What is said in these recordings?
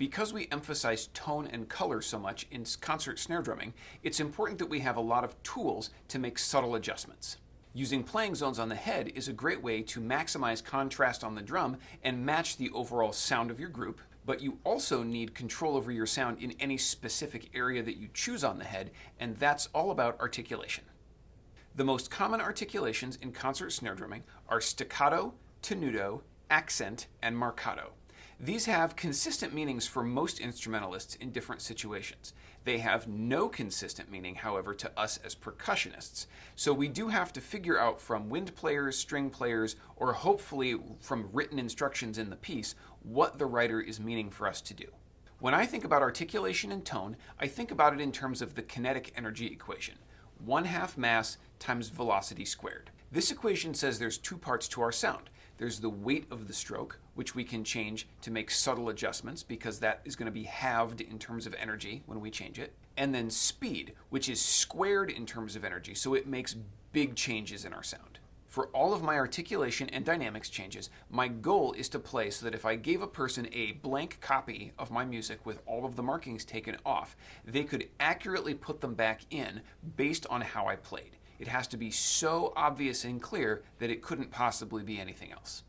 Because we emphasize tone and color so much in concert snare drumming, it's important that we have a lot of tools to make subtle adjustments. Using playing zones on the head is a great way to maximize contrast on the drum and match the overall sound of your group, but you also need control over your sound in any specific area that you choose on the head, and that's all about articulation. The most common articulations in concert snare drumming are staccato, tenuto, accent, and marcato. These have consistent meanings for most instrumentalists in different situations. They have no consistent meaning, however, to us as percussionists. So we do have to figure out from wind players, string players, or hopefully from written instructions in the piece, what the writer is meaning for us to do. When I think about articulation and tone, I think about it in terms of the kinetic energy equation. 1/2 mass times velocity squared. This equation says there's two parts to our sound. There's the weight of the stroke, which we can change to make subtle adjustments because that is going to be halved in terms of energy when we change it. And then speed, which is squared in terms of energy, so it makes big changes in our sound. For all of my articulation and dynamics changes, my goal is to play so that if I gave a person a blank copy of my music with all of the markings taken off, they could accurately put them back in based on how I played. It has to be so obvious and clear that it couldn't possibly be anything else.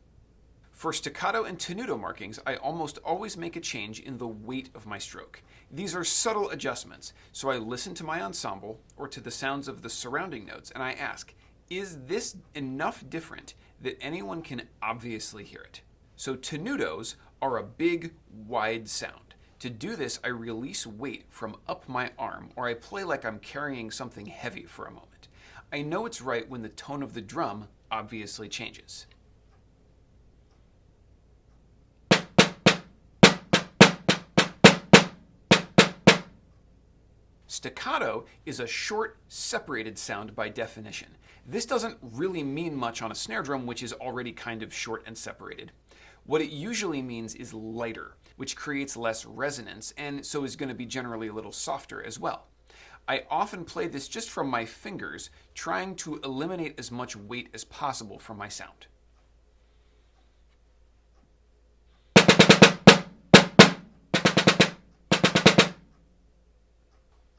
For staccato and tenuto markings, I almost always make a change in the weight of my stroke. These are subtle adjustments, so I listen to my ensemble or to the sounds of the surrounding notes and I ask, is this enough different that anyone can obviously hear it? So tenutos are a big, wide sound. To do this, I release weight from up my arm, or I play like I'm carrying something heavy for a moment. I know it's right when the tone of the drum obviously changes. Staccato is a short, separated sound by definition. This doesn't really mean much on a snare drum, which is already kind of short and separated. What it usually means is lighter, which creates less resonance, and so is going to be generally a little softer as well. I often play this just from my fingers, trying to eliminate as much weight as possible from my sound.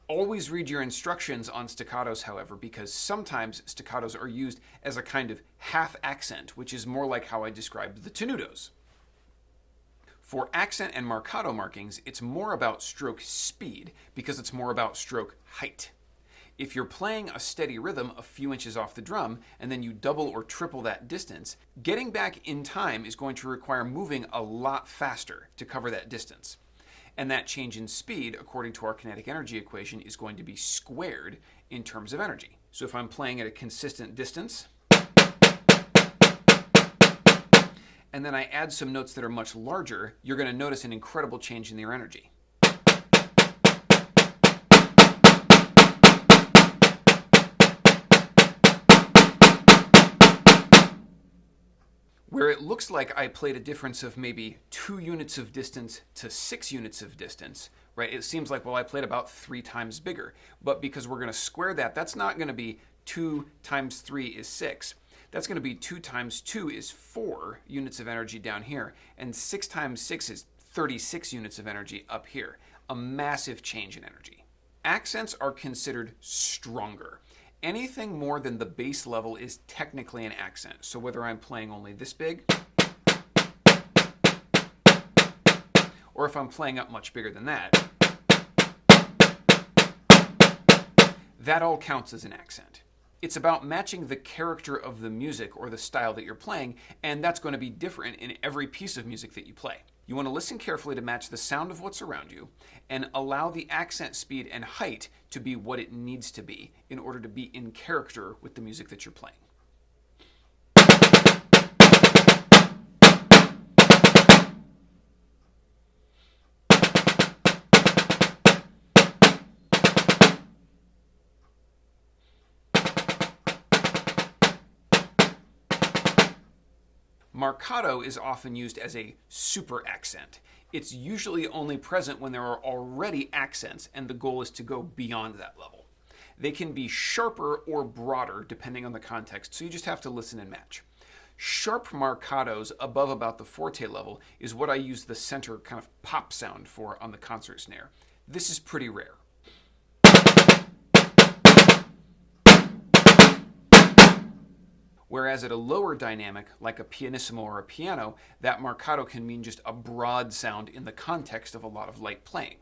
Always read your instructions on staccatos, however, because sometimes staccatos are used as a kind of half accent, which is more like how I described the tenutos. For accent and marcato markings, it's more about stroke speed because it's more about stroke height. If you're playing a steady rhythm a few inches off the drum and then you double or triple that distance, getting back in time is going to require moving a lot faster to cover that distance. And that change in speed, according to our kinetic energy equation, is going to be squared in terms of energy. So if I'm playing at a consistent distance, and then I add some notes that are much larger, you're going to notice an incredible change in their energy. Where it looks like I played a difference of maybe 2 units of distance to 6 units of distance, right? It seems like, well, I played about 3 times bigger. But because we're going to square that, that's not going to be 2 times 3 is 6. That's going to be 2 times 2 is 4 units of energy down here, and 6 times 6 is 36 units of energy up here. A massive change in energy. Accents are considered stronger. Anything more than the bass level is technically an accent. So whether I'm playing only this big, or if I'm playing up much bigger than that, that all counts as an accent. It's about matching the character of the music or the style that you're playing, and that's going to be different in every piece of music that you play. You want to listen carefully to match the sound of what's around you and allow the accent speed and height to be what it needs to be in order to be in character with the music that you're playing. Marcato is often used as a super accent. It's usually only present when there are already accents, and the goal is to go beyond that level. They can be sharper or broader depending on the context, so you just have to listen and match. Sharp marcatos above about the forte level is what I use the center kind of pop sound for on the concert snare. This is pretty rare. Whereas at a lower dynamic, like a pianissimo or a piano, that marcato can mean just a broad sound in the context of a lot of light playing.